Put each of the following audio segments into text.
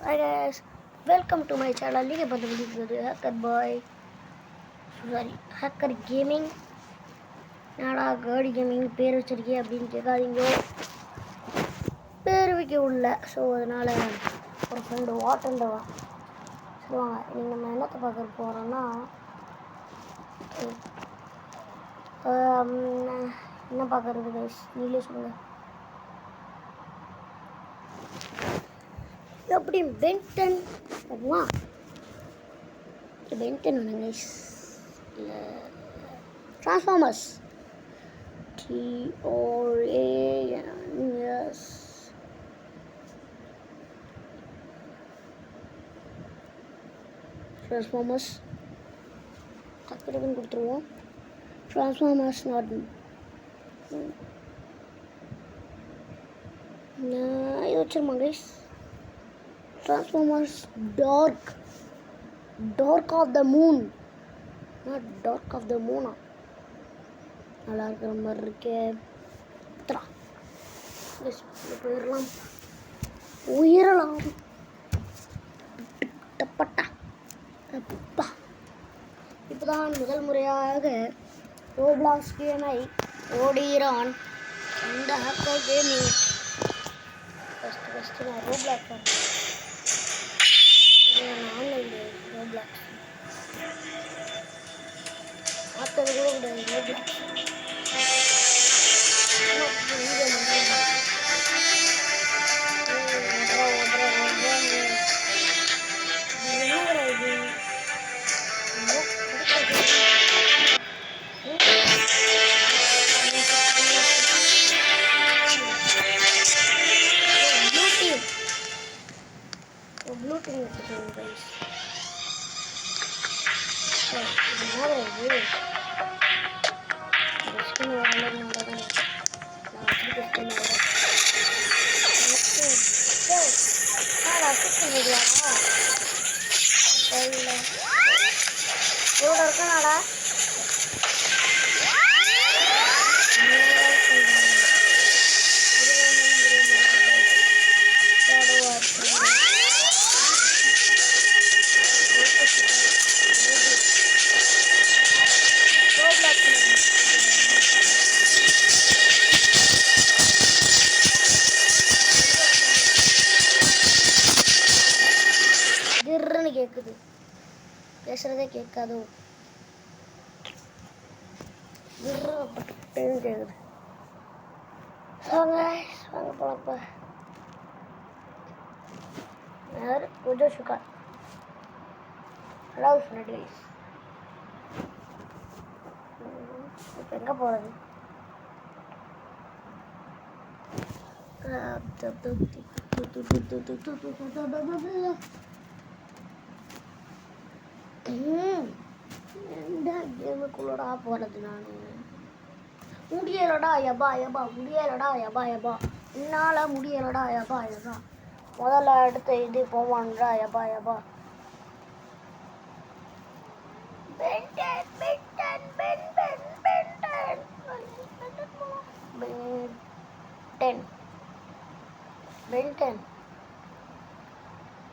Hi guys, welcome to my channel. நீங்கள் பார்த்து முடிக்கிறது ஹேக்கர் பாய் ஹேக்கர் கேமிங். நாடா கேர்டி கேமிங் பேர் வச்சிருக்கேன் அப்படின்னு கேட்காதீங்க, பேர் வைக்க உள்ள. ஸோ அதனால் ஒரு ஃப்ரெண்டு வாட்டண்டவா சொல்லுவாங்க. நீங்கள் நம்ம என்னத்தை பார்க்க போகிறோன்னா என்ன பார்க்குறது கைஸ், நீங்களே சொல்லுங்கள். எப்படி பென்டன் பார்ப்போமா? பென்டன் வேணும் கைஸ், இல்லை ட்ரான்ஸ்ஃபார்மர்ஸ் TORANS. ட்ரான்ஸ்ஃபார்மர்ஸ் டக்குன்னு கொடுத்துருவோம். ட்ரான்ஸ்ஃபார்மர்ஸ் நாட் இது வச்சிருமா guys. Transformers dark of the moon, not dark of the மூனா. நல்லா இருக்கிற மாதிரி இருக்கே. போயிடலாம், உயரலாம். அப்பா இப்போதான் முதல் முறையாக ரோப்ளாக்ஸ் கேமை ஓடுகிறான் இந்த ஹேக்கர் கேமிங். ஃபஸ்ட்டு நான் ரோப்ளாக்ஸ் ஆன்லைன் ரோப்ளாக்ஸ் பார்த்தது கூட கிடையாது. ரோப்ளாக்ஸ் ப்ளூடூத் எடுத்துக்கோங்க கைஸ். இருக்கனாடா திர்ன்னு கேட்குது, பேசுறதே கேட்காதோ, திர்ன்னு கேட்குது. வாங்க போகலாம். யார் புஜோ சுகா லவ் சொன்னடி. இப்போ எங்கே போகிறது? எந்த கேமுக்குள்ளடா போகிறது? நான் முடியலடா யபா முடியலடா யபா என்னால் முடியலடா யபா முதல்ல அடுத்த இது போவான்டா யபா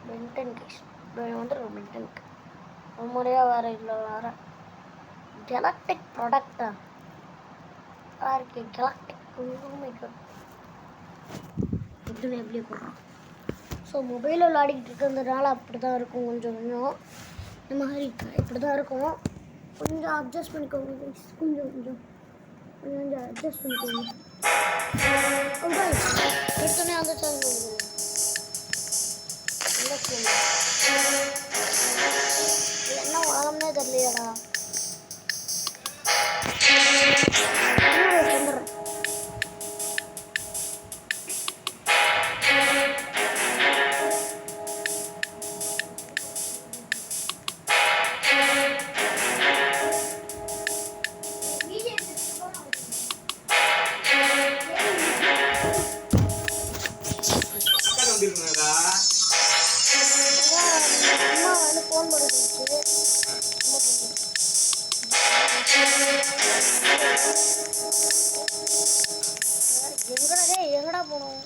பென்டன் கேஸ் வந்துடும். பென்டனுக்கு ஒரு முறையாக வேறு இல்லை, வேறு கெலாக்டிக் ப்ராடக்டா இருக்கு. கெலாக்டிக் இதுன்னு எப்படி போடுறோம்? ஸோ மொபைலில் விளையாடிக்கிட்டு இருக்கிறதுனால அப்படி தான் இருக்கும். கொஞ்சம் இந்த மாதிரி இப்படி தான் இருக்கும். கொஞ்சம் அட்ஜஸ்ட் பண்ணிக்கோங்க கைஸ், கொஞ்சம் அட்ஜஸ்ட் பண்ணிக்கோங்க. எடுத்தோடனே அந்த சேனல் என்ன உலகம்னே தெரியலையாடா. அம்மா வந்து ஃபோன் பண்ண எங்கடா போனோம்?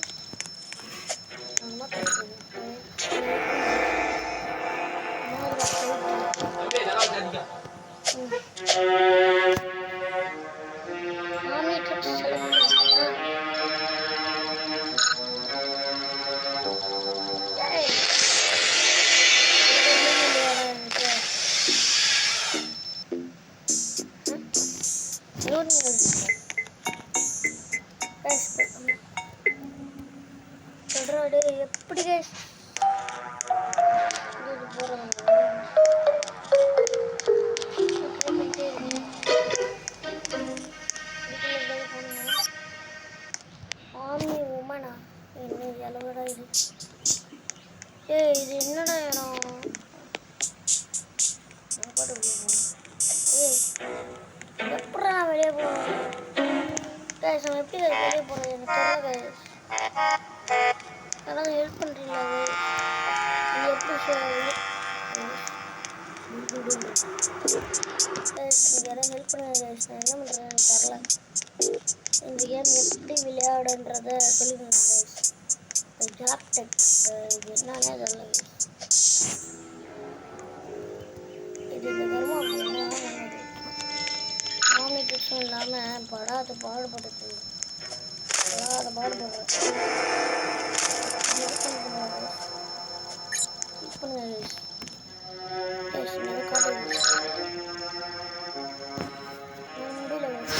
இது என்னடா இடம்? எப்படா நான் வெளியே போகிறேன்? கைஸ் நம்ம எப்படி வெளியே போகிறது? எனக்கு தெரியல கைஸ். அதான் ஹெல்ப் பண்ணுறீங்களா? இது எப்படி கைஸ் நீங்கள் யாரும் ஹெல்ப் பண்ணுங்க கைஸ். நான் என்ன பண்ணுறேன்னு எனக்கு தெரில. இந்த கேம் எப்படி விளையாடுன்றதை சொல்லிடுங்க கைஸ். ஜாப்டெக் இது என்னன்னே தெரியல கைஸ். இது இந்த கர்மம் அப்படி என்ன பண்ணுது? மாமிக்கும் இல்லாமல் படாத பாடுபடுறது. படாத பாடுபடுறேன். பண்ணுங்க கைஸ். கைஸ் நிறைய காட்டுங்க. முடியல கைஸ்.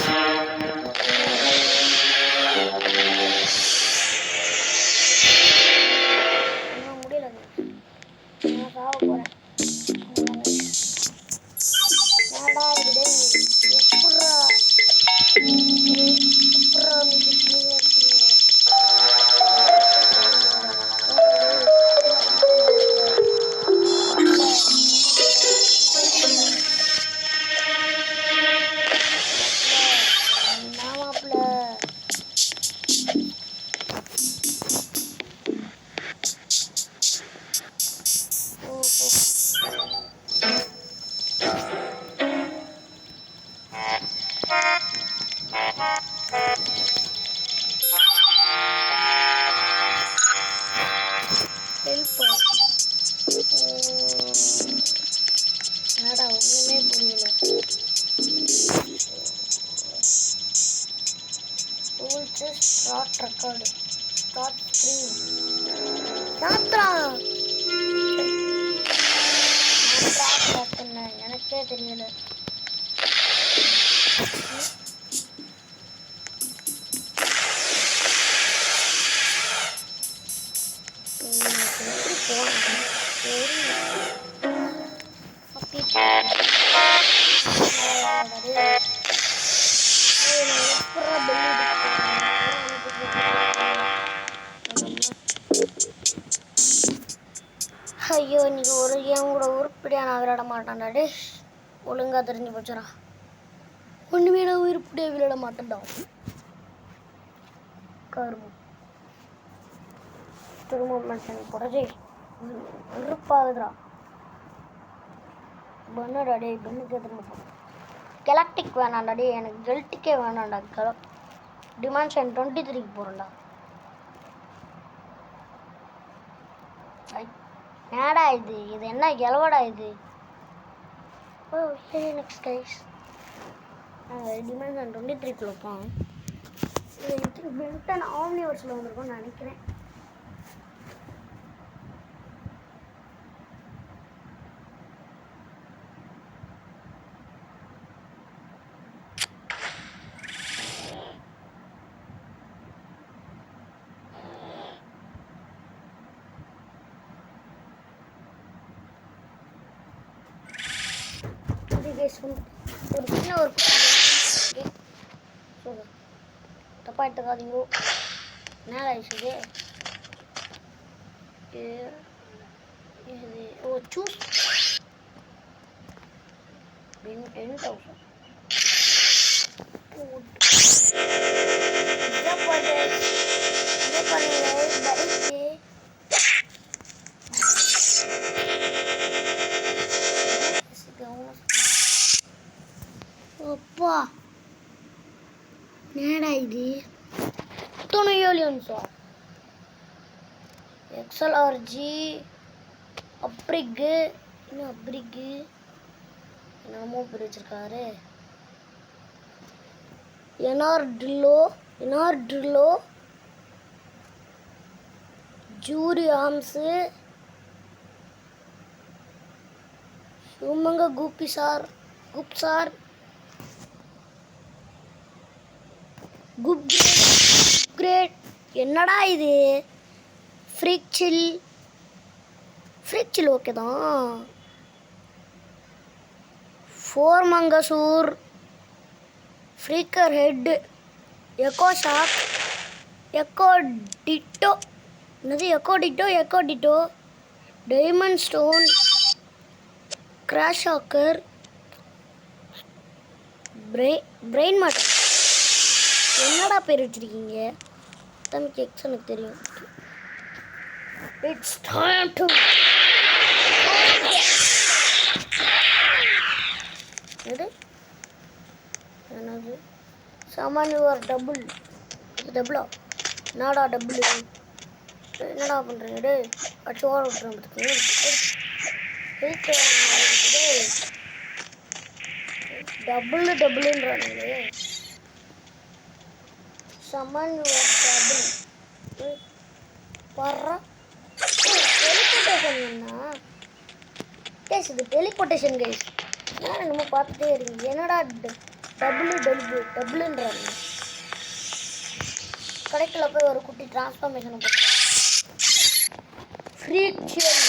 முடியல கைஸ். நான் சாவ போகிறேன். ஏடா இது எப்படா மீது என்னடா ஒன்றுமே புரியல. Rules start record start screen Yatra start பண்ணேன் எனக்கே தெரியல. எப்படி போனேன் ஐயோ இன்னைக்கு ஒரு கேம் கூட உருப்படியாக நான் விளையாட மாட்டேன்டாடி. ஒழுங்காக தெரிஞ்சு போச்சுடா. ஒன்றுமே நான் உருப்படியாக விளையாட மாட்டேன்டா. கரும்பு திரும்ப மனுஷன் புடஜி உருப்பாகுதுடா. பண்ணடாடே பெண்ணுக்கு திரும்ப கெலாக்டிக் வேணாண்டாடி. எனக்கு கெல்ட்டிக்கே வேணாண்டா. டிமான்ஷன் 23க்கு போகிறேன்டா. என்னடா இது? இது என்ன எலவடா இது? ஓ சரி நெக்ஸ்ட் கைஸ் நாங்கள் டிமான்ஷன் 23க்குள்ள வைப்போம். இது பென்டன் ஆம்னிவர்ஸில் வந்திருக்கோம்னு நினைக்கிறேன். ஒரு சின்ன ஒரு தப்பா எடுத்துக்காதீங்க. என்ன ஆயிடுச்சு இது? ஓ சூஸ் 10,000 அப்பா என்னடா இது? துணையோலியன்ஸா எக்ஸ்எல்ஆர்ஜி அப்ரிக்கு இன்னும் அப்ரிக்கு என்னமோ பிரிச்சிருக்காரு. எனார்ட்ரில்லோ ஜூரி ஆம்ஸு சுமங்க குப்சார் குப்கிரேட் என்னடா இது? ஃப்ரிக்சில் ஓகே தான். ஃபோர்மங்கசூர் ஃப்ரீக்கர் head echo shock echo ditto. என்னது echo ditto? Diamond stone, crash shocker, brain matter. என்னடா பேர் வச்சிருக்கீங்க? தம்பிக்கு எக்ஸ் எனக்கு தெரியும். இட்ஸ் டைம் டு என்னது சாமான் யுவர் டபுள். டபுளா? என்னடா டபுள்? என்னடா பண்ணுறீங்க? டே அடிச்சு ஓட விட்டுறேன். டபுள்ன்றானுங்களே. சமன் யுவர் டபுள் வர்ற டெலிபோர்டேஷன் என்ன கேஸ்? இது டெலிபோர்டேஷன் கேஸ். நான் என்னமோ பார்த்துட்டே இருக்கீங்க. என்னடா டபுள்ன்றாங்க. கடைக்குள்ள போய் ஒரு குட்டி டிரான்ஸ்ஃபார்மேஷன் போட்டு ஃப்ரீக்ஷன்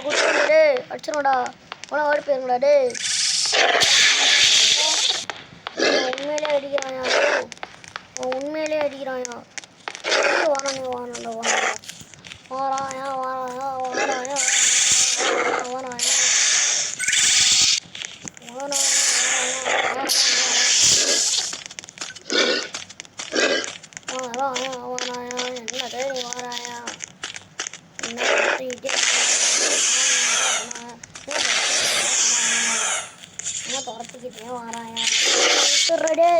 குட்டி அடிச்சிடா. உன ஓடி போயிருங்களா? டே உண்மையிலே அடிக்கிறாயா? உண்மையிலே அடிக்கிறாயா? வாராயா வாராயா வாராயா வாராயா வாராயா வாராயா என்னது வாராயா? என்ன துரத்துக்கிட்டே வாராயா? விட்டுறடே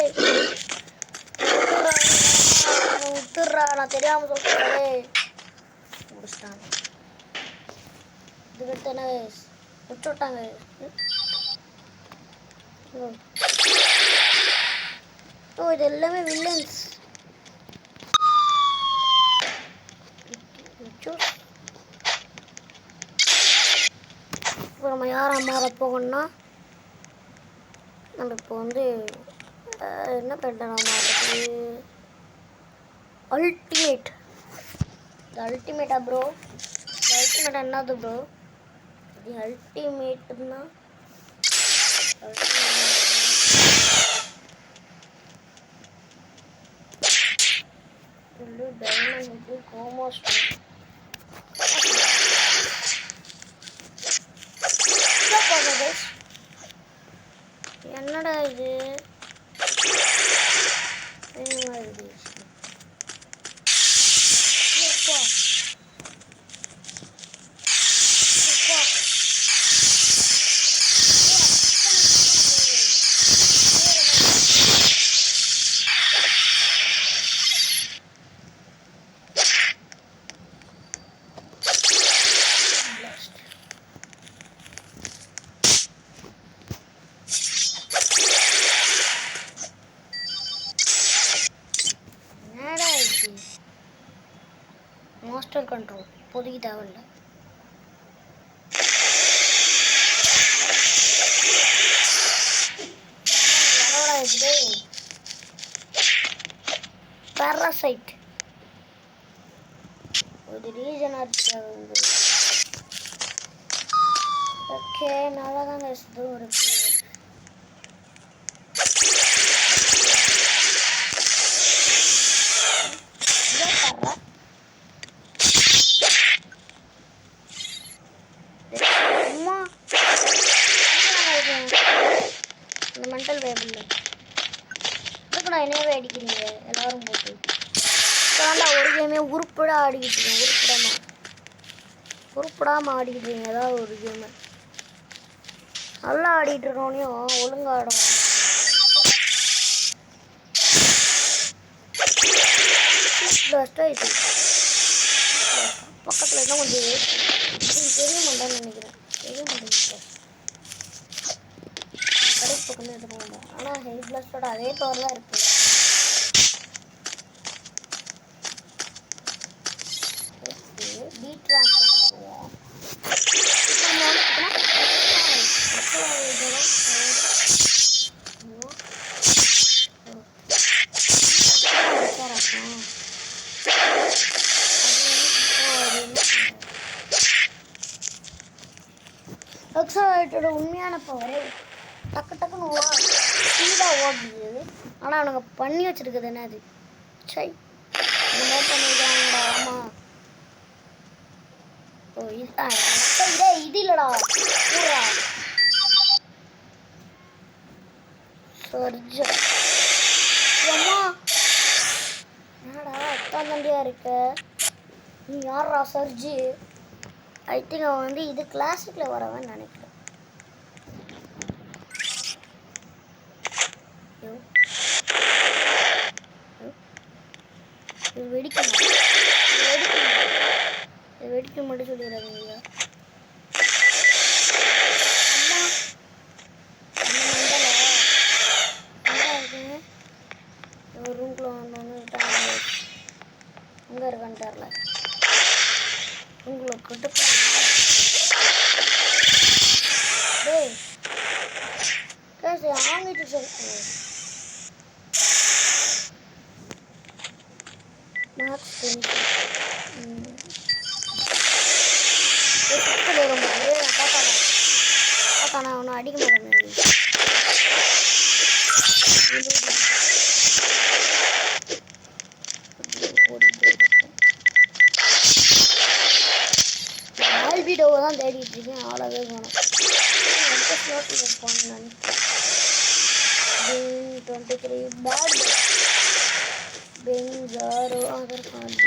விட்டுறா. நான் தெரியாம சொல்றேன். முடிச்சிட்டாங்க. இதுக்கிட்ட என்ன முடிச்சு விட்டாங்க. ஓ இது எல்லாமே வில்லன்ஸ். இப்போ நம்ம யாரை மாற போகணும்னா நம்ம இப்போ வந்து என்ன பண்ணலாம்? அல்டிமேட். இது அல்டிமேட்டா ப்ரோ? அல்டிமேட் என்னது ப்ரோ? இது அல்டிமேட்னா டைமண்ட் கோமோஸ். என்னடா இது? மாஸ்டர் கண்ட்ரோல் இப்போதைக்கு தேவையில்லை. பேராசைட் ஒரு ரீஜன் ஆச்சு. ஓகே நல்லா தான் இதுவும் இருக்கு. இந்த மென்டல் வேபிள் இதுக்கு நான் என்னவே அடிக்கிறீங்க எல்லாரும் போட்டு. ஒரு கேமே உருப்படா ஆடிக்கிட்டு இருக்கேன். உருப்படாமல் ஆடிக்கிட்டு இருக்கீங்க. ஏதாவது ஒரு கேமு நல்லா ஆடிட்டு இருக்கோனையும் ஒழுங்கா ஆடும். பக்கத்தில் தான் கொஞ்சம் தெரிய மாட்டேன்னு நினைக்கிறேன். தெரிய மாட்டேங்குது. கடைசி பக்கமே எடுத்துக்கோங்க. ஆனால் ஹெல்த் பிளஸ்டோட அதே பவர் தான் இருக்குது. ட்ரான்ஸ்ஃபர் பண்ணுவோம். எக்ஸாய்ட்டோட உண்மையான பவர் டக்கு டக்குன்னு ஸ்பீடாக ஓடுது. ஆனால் அவனுங்க பண்ணி வச்சிருக்குது என்ன அது? சை இந்த மாதிரி பண்ணிக்கிறாங்கடா. ஆமாம் இது இல்லடா சர்ஜன் அம்மா என்னடா அத்தான் தண்டியா இருக்க நீ யாரா சர்ஜி ஐ திங்க் அவன் வந்து இது கிளாசிக்ல வரவன் நினைக்கிறேன் வெடிக்க மட்டும் சொல்லிடுறாங்க ரூம்குள்ள வந்தோன்னு அங்கே இருக்கான்னு தெரில ரூம்குள்ள கொட்டு டேய் கேஸ் ஆங்கிட்டு மேக்ஸ் பாத்தானா அவனை அடிக்க மாட்டேன் ஆல்பிடோவை தான் தேடிட்டு இருக்கேன் ஆளாவே போனேன் 23 பேட் பெஞ்சாரோ ஆதார் கார்டு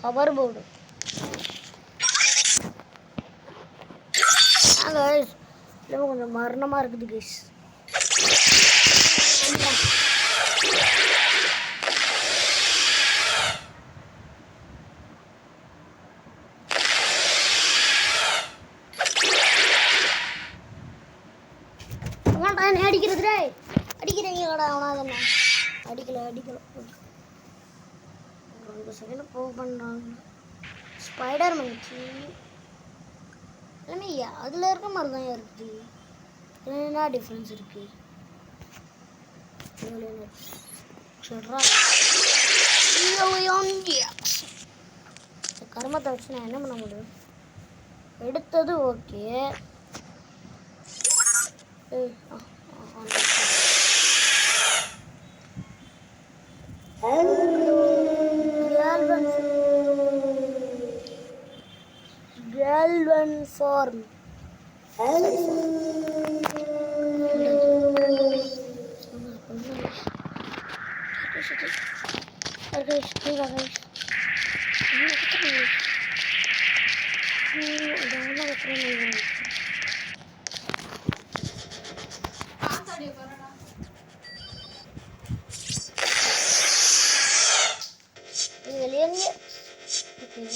கவர் போர்டு கொஞ்சம் மரணமாக இருக்குது கைஸ் அடிக்கிறது அடிக்கிறீங்களா அவனா அடிக்கல 2 செகண்ட் போக பண்ணுறாங்க ஸ்பைடர் மங்கி எல்லாமே அதில் இருக்க மாதிரி தான் இருக்குது என்ன டிஃப்ரென்ஸ் இருக்குது கர்மத்தை வச்சு நான் என்ன பண்ண முடியும் எடுத்தது ஓகே Galvan form.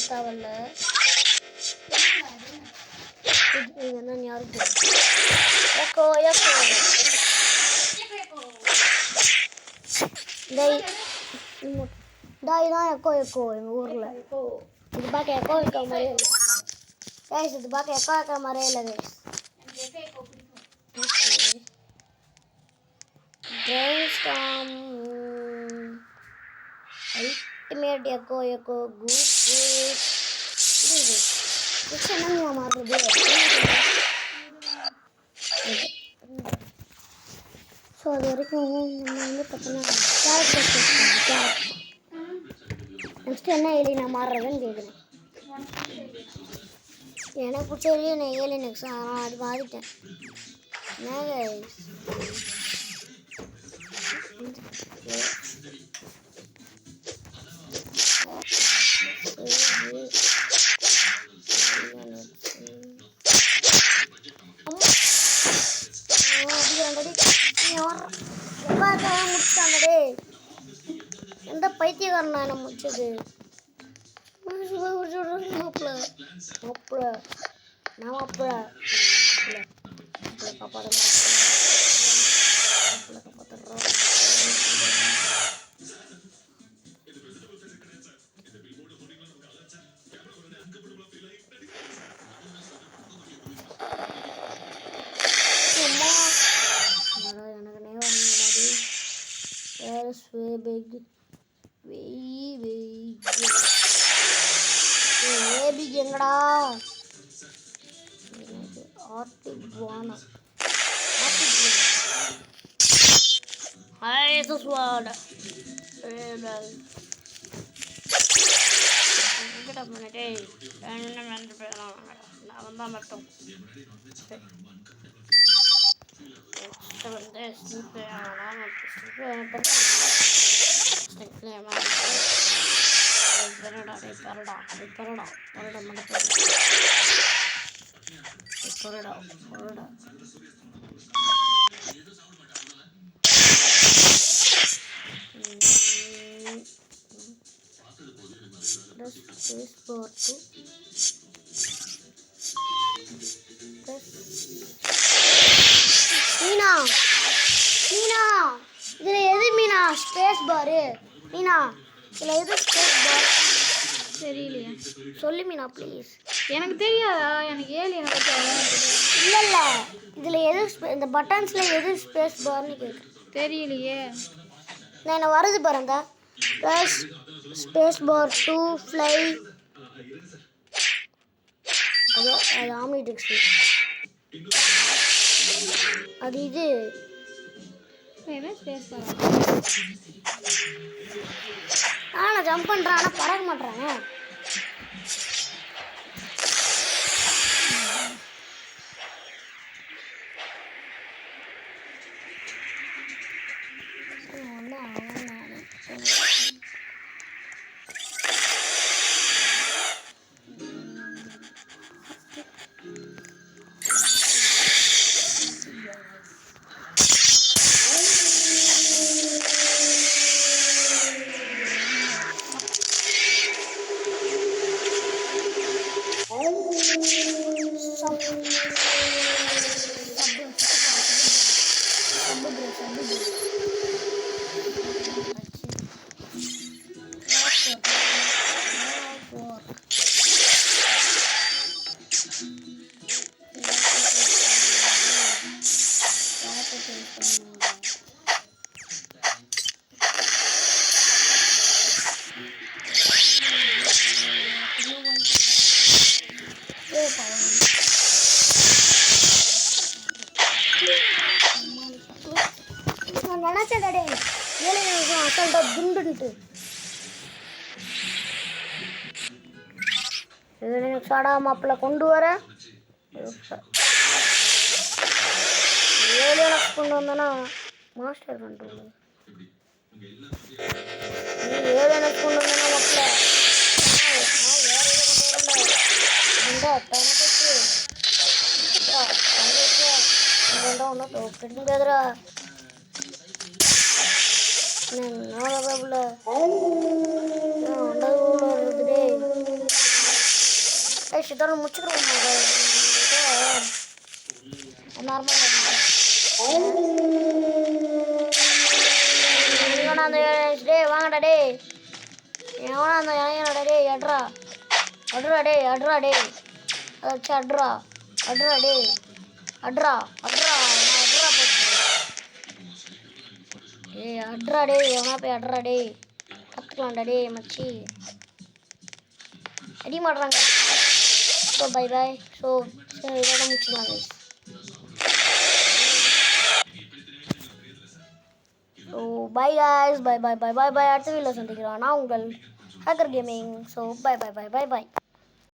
தேவையில்ல என்னன்னு யாருக்கு எக்கோ தான் எக்கோ எங்கள் ஊரில் இது பார்க்க எக்கோ இருக்கிற மாதிரியே இல்லை கைஸ் இது பார்க்க எக்கோ இருக்கிற மாதிரியே இல்லை கைஸ் பிரெயின்ஸ்டார்ம் அல்டிமேட் எக்கோ குரூப் என்னங்க மாறுறது ஸோ அது வரைக்கும் நம்ம வந்து பார்த்தோன்னா கேரக்டர் நெக்ஸ்ட்டு என்ன ஏலியனா மாறுறதுன்னு கேட்குறேன் எனக்கு பிடிச்ச வரையும் நான் ஏலியன் நெக்ஸ்ட் ஆனால் அது மாறிட்டேன் என்ன முடிச்சாங்கடே எந்த பைத்தியக்காரனா என்ன முடிச்சது Way big. Way big எங்கடா ஆர்டிகுவானா ஹாய் சஸ்வாட் நான் வந்தா மட்டும் மீனா மீனா இதுல எது மீனா ஸ்பேஸ் பாரு மீனா இதுல எது ஸ்பேஸ் பார் தெரியலையே. சொல்லு மீனா ப்ளீஸ். எனக்கு தெரியாதா? எனக்கு ஏலியனை பற்றி அவ்வளோ இல்லை இல்லை இதில் எது இந்த பட்டன்ஸில் எது ஸ்பேஸ் பார்னு கேட்குறேன். தெரியலையே. நான் என்ன வருது பாருங்க. Plus space bar to fly. அது ஆம்னிட்ரிக்ஸ். அது இது என்ன ஸ்பேஸ் பார்? நான் ஜம்ப் பண்ணுறேன் ஆனால் பறக்க மாட்டேறாங்க. நான் நினைச்சேன் டே 7 நிமிஷம் அசால்ட்டா துண்டுன்ட்டு. 7 நிமிஷம் மாப்பிள்ள கொண்டு வர 7 நிமிஷம் கொண்டு வந்தேன்னா மாஸ்டர் பண்ணுறது. 7 நிமிஷம் கொண்டு வந்தேன்னா மாப்பிள்ள ஒன்றும் தோக்க முடியாதுடா. சித்தாரம் முடிச்சுக்கிறோம். டே வாங்கடா டே எவனா அந்த இளைஞனடா டே அட்ரா அட்ரா டே அட்ரா டே அதை வச்சு அட்ரா அட்ரா டே அட்ரா அட்ரா நான் அட்ரா போச்சு. ஏய் அட்ரா டே எவனா போய் அட்ரா டே கற்றுக்கலாம்டா டே மச்சி அடி மாட்டுறாங்க. So bye bye. ஸோ இதோட முடிச்சுக்கலாம் guys. So bye guys, bye bye bye bye bye. அடுத்த வீடியோவில் சந்திக்கிறோம். நான் உங்கள் hacker gaming. So bye bye bye bye by.